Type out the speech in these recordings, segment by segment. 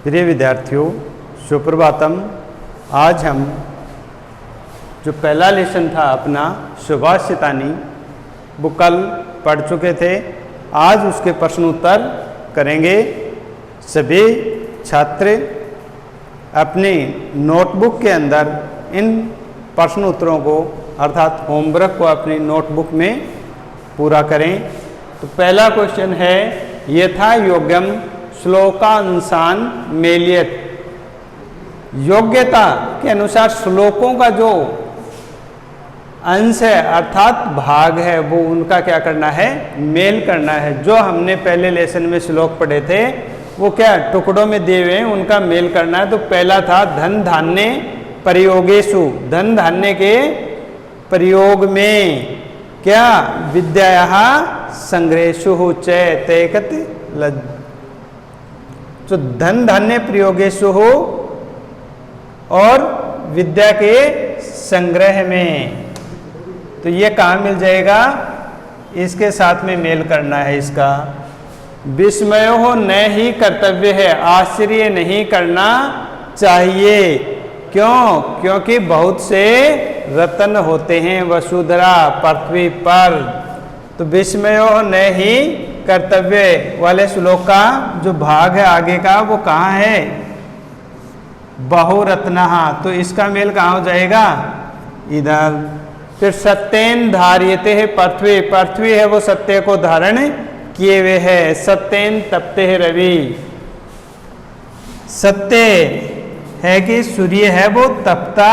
प्रिय विद्यार्थियों, सुप्रभातम। आज हम जो पहला लेसन था अपना सुभाष शतानी, वो कल पढ़ चुके थे। आज उसके प्रश्न उत्तर करेंगे। सभी छात्र अपनी नोटबुक के अंदर इन प्रश्न उत्तरों को अर्थात होमवर्क को अपनी नोटबुक में पूरा करें। तो पहला क्वेश्चन है, यथा योग्यम श्लोकांशान मेलयेत। योग्यता के अनुसार श्लोकों का जो अंश है अर्थात भाग है वो उनका क्या करना है, मेल करना है। जो हमने पहले लेसन में श्लोक पढ़े थे वो क्या टुकड़ों में दिए हुए हैं, उनका मेल करना है। तो पहला था धन धान्य प्रयोगेषु, धन धान्य के प्रयोग में क्या विद्यायाः संग्रहेषु च तैकत लज्ज। तो धन धान्य प्रयोगेषु हो और विद्या के संग्रह में, तो ये कहाँ मिल जाएगा, इसके साथ में मेल करना है इसका। विस्मयो हो न ही कर्तव्य है, आश्चर्य नहीं करना चाहिए। क्यों? क्योंकि बहुत से रत्न होते हैं वसुधरा पृथ्वी पर। तो विस्मयो हो न ही कर्तव्य वाले श्लोक का जो भाग है आगे का वो कहाँ है, बहुरत्नः। तो इसका मेल कहाँ हो जाएगा, इधर। फिर सत्येन धार्यते है पृथ्वी, पृथ्वी है वो सत्य को धारण किए हुए है। सत्येन तपते है रवि, सत्य है कि सूर्य है वो तपता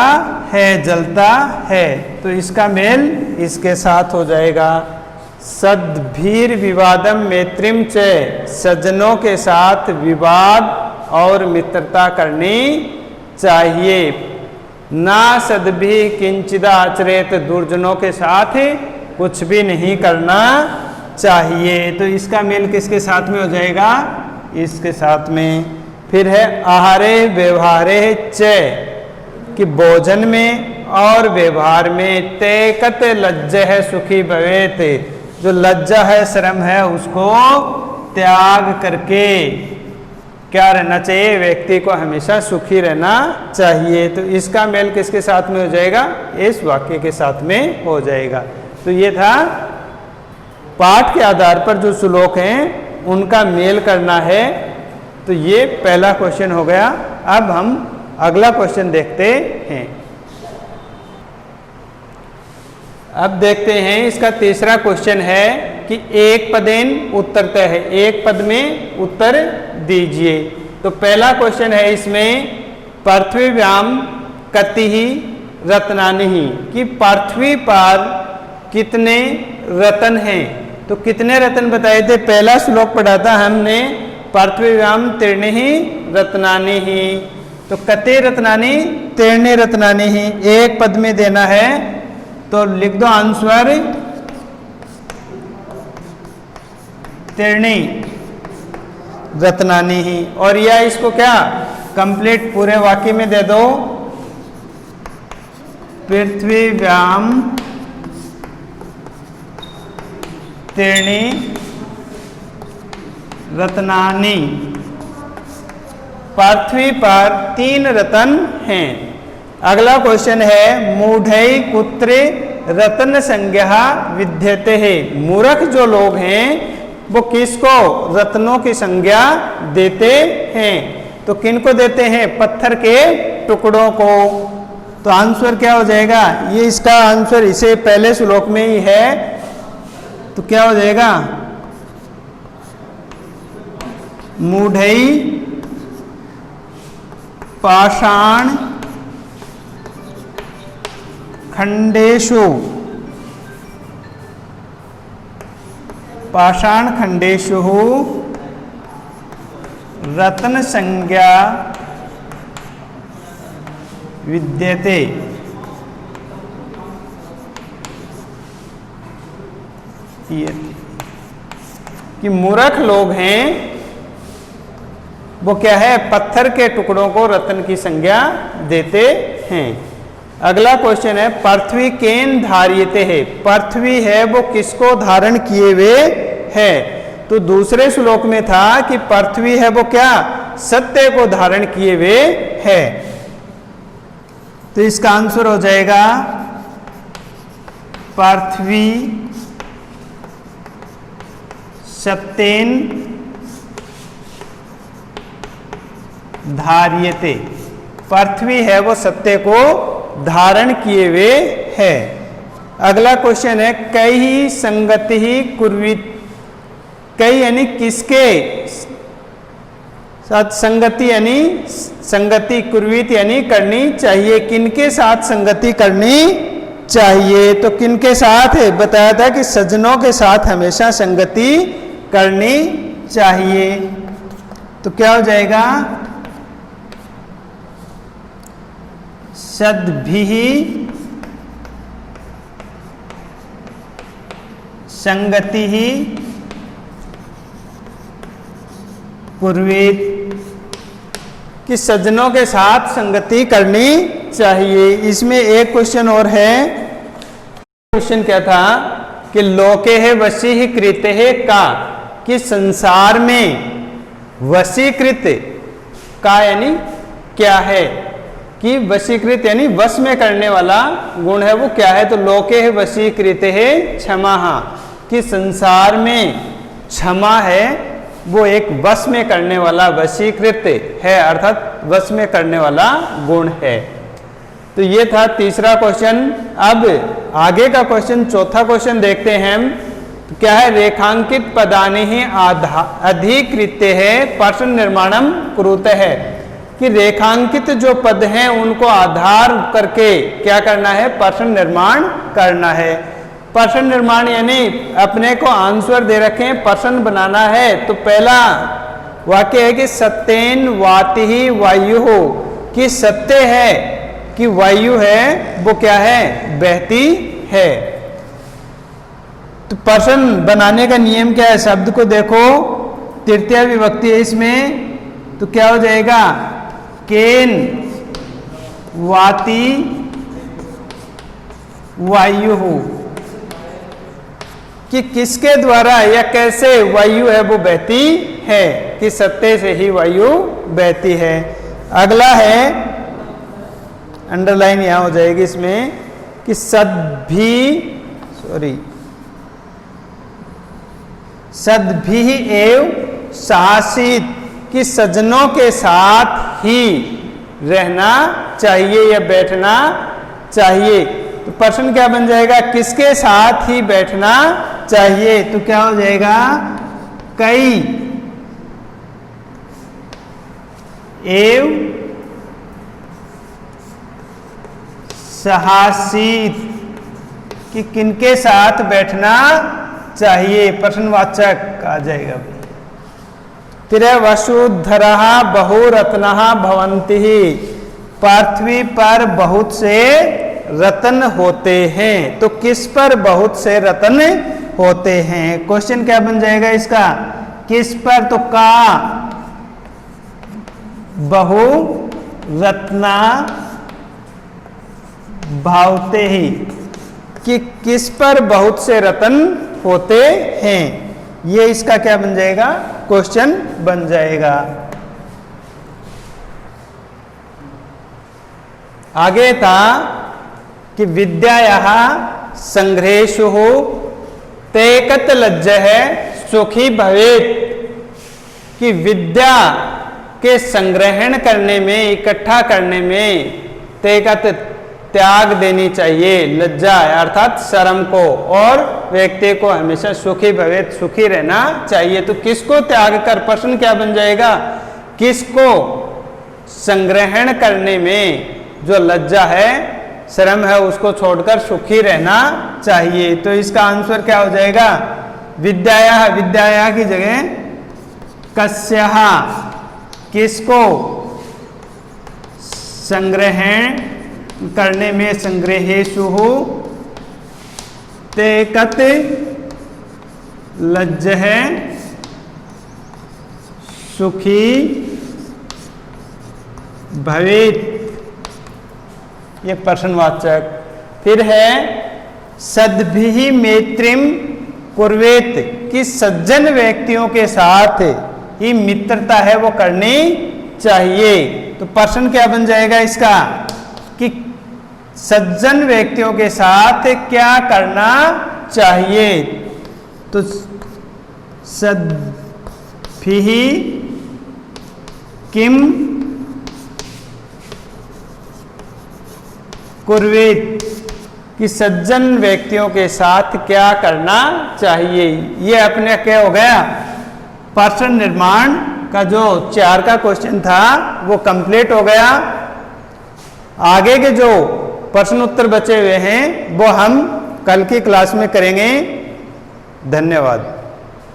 है, जलता है। तो इसका मेल इसके साथ हो जाएगा। सद्भीर विवादम मैत्रीम च, सज्जनों के साथ विवाद और मित्रता करनी चाहिए। ना सद्भि किंचिदा आचरेत, दुर्जनों के साथ कुछ भी नहीं करना चाहिए। तो इसका मेल किसके साथ में हो जाएगा, इसके साथ में। फिर है आहारे व्यवहारे च, कि भोजन में और व्यवहार में तैकत लज्ज है सुखी भवेत, जो लज्जा है श्रम है उसको त्याग करके क्या रहना चाहिए, व्यक्ति को हमेशा सुखी रहना चाहिए। तो इसका मेल किसके साथ में हो जाएगा, इस वाक्य के साथ में हो जाएगा। तो ये था पाठ के आधार पर जो श्लोक हैं उनका मेल करना है। तो ये पहला क्वेश्चन हो गया। अब हम अगला क्वेश्चन देखते हैं। अब देखते हैं इसका तीसरा क्वेश्चन है कि एक पदेन उत्तरतः है, एक पद में उत्तर दीजिए। तो पहला क्वेश्चन है इसमें, पृथ्वीव्याम कति रत्नानि, कि पृथ्वी पर कितने रत्न हैं। तो कितने रत्न बताए थे, पहला श्लोक पढ़ा था हमने, पृथ्वीव्याम त्रीणि रत्नानि। तो कते रत्नानि, त्रीणि रत्नानि, एक पद में देना है। तो लिख दो आंसर त्रीणि रत्नानि ही, और या इसको क्या कंप्लीट पूरे वाक्य में दे दो, पृथ्वीव्याम त्रीणि रत्नानि, पृथ्वी पर 3 रत्न हैं। अगला क्वेश्चन है, मूढ़ै कुत्र रत्न संज्ञा विद्यते है। मूर्ख जो लोग हैं वो किसको रत्नों की संज्ञा देते हैं। तो किनको देते हैं, पत्थर के टुकड़ों को। तो आंसर क्या हो जाएगा, ये इसका आंसर इसे पहले श्लोक में ही है। तो क्या हो जाएगा, मूढ़ै पाषाण खंडेषु, पाषाण खंडेषु रत्न संज्ञा विद्यते। कि मूर्ख लोग हैं वो क्या है, पत्थर के टुकड़ों को रत्न की संज्ञा देते हैं। अगला क्वेश्चन है, पृथ्वी केन धार्यते है। पृथ्वी है वो किसको धारण किए हुए है। तो दूसरे श्लोक में था कि पृथ्वी है वो क्या सत्य को धारण किए हुए है। तो इसका आंसर हो जाएगा पृथ्वी सत्येन धार्यते। पृथ्वी है वो सत्य को धारण किए हुए है। अगला क्वेश्चन है कई संगति ही कुर्वित। कई यानी किसके साथ संगति, यानी संगति कुर्वित यानी करनी चाहिए, किनके साथ संगति करनी चाहिए। तो किनके साथ है, बताया था कि सज्जनों के साथ हमेशा संगति करनी चाहिए। तो क्या हो जाएगा, सद्भिः संगतिः कुर्वेत, कि सज्जनों के साथ संगति करनी चाहिए। इसमें एक क्वेश्चन और है। क्वेश्चन क्या था कि लोके है वशीः कृते है का, कि संसार में वशीकृत का यानी क्या है, कि वशीकृत यानी वश में करने वाला गुण है वो क्या है। तो लोके है वशीकृत है क्षमा, कि संसार में क्षमा है वो एक वश में करने वाला वशीकृत है, अर्थात वश में करने वाला गुण है। तो ये था तीसरा क्वेश्चन। अब आगे का क्वेश्चन, चौथा क्वेश्चन देखते हैं हम। तो क्या है, रेखांकित पदानि ही अधिकृत्य है प्रश्न निर्माणम कुरुते है, कि रेखांकित जो पद हैं उनको आधार करके क्या करना है, प्रश्न निर्माण करना है। प्रश्न निर्माण यानी अपने को आंसर दे रखे हैं, प्रश्न बनाना है। तो पहला वाक्य है कि सत्येन वातिः वायुः, कि सत्य है कि वायु है वो क्या है, बहती है। तो प्रश्न बनाने का नियम क्या है, शब्द को देखो, तृतीया विभक्ति है इसमें। तो क्या हो जाएगा, केन वाति वायुः, कि किसके द्वारा या कैसे वायु है वो बहती है, कि सत्य से ही वायु बहती है। अगला है, अंडरलाइन यहां हो जाएगी इसमें, कि सद्भिः एव सासित, कि सज्जनों के साथ ही रहना चाहिए या बैठना चाहिए। तो प्रश्न क्या बन जाएगा, किसके साथ ही बैठना चाहिए। तो क्या हो जाएगा, कई एव सहासीत, कि किनके साथ बैठना चाहिए, प्रश्नवाचक आ जाएगा। फिर वसुधरः बहुरत्नः भवन्ति, पृथ्वी पर बहुत से रत्न होते हैं। तो किस पर बहुत से रत्न होते हैं, क्वेश्चन क्या बन जाएगा इसका, किस पर। तो का बहु रत्ना भावते ही, कि किस पर बहुत से रत्न होते हैं। ये इसका क्या बन जाएगा, क्वेश्चन बन जाएगा। आगे था कि विद्यायाः संग्रहेषु तेकत लज्जः सुखी भवेत्, कि विद्या के संग्रहण करने में, इकट्ठा करने में तेकत त्याग देनी चाहिए, लज्जा अर्थात शर्म को, और व्यक्ति को हमेशा सुखी भवेत्, सुखी रहना चाहिए। तो किसको त्याग कर, प्रश्न क्या बन जाएगा, किसको संग्रहण करने में जो लज्जा है, शर्म है, उसको छोड़कर सुखी रहना चाहिए। तो इसका आंसर क्या हो जाएगा, विद्याया, विद्याया की जगह कस्यः, किसको संग्रहण करने में, संग्रहेषु तेकत लज्जः सुखी भवेत्, ये प्रश्नवाचक। फिर है सद्भिः मैत्रीं कुर्वेत, कि सज्जन व्यक्तियों के साथ ही मित्रता है वो करनी चाहिए। तो प्रश्न क्या बन जाएगा इसका कि सज्जन व्यक्तियों के साथ क्या करना चाहिए। तो सद्भिः किम कुर्वेत, कि सज्जन व्यक्तियों के साथ क्या करना चाहिए। ये अपने क्या हो गया, प्रश्न निर्माण का जो 4 का क्वेश्चन था वो कंप्लीट हो गया। आगे के जो प्रश्न उत्तर बचे हुए हैं वो हम कल की क्लास में करेंगे। धन्यवाद।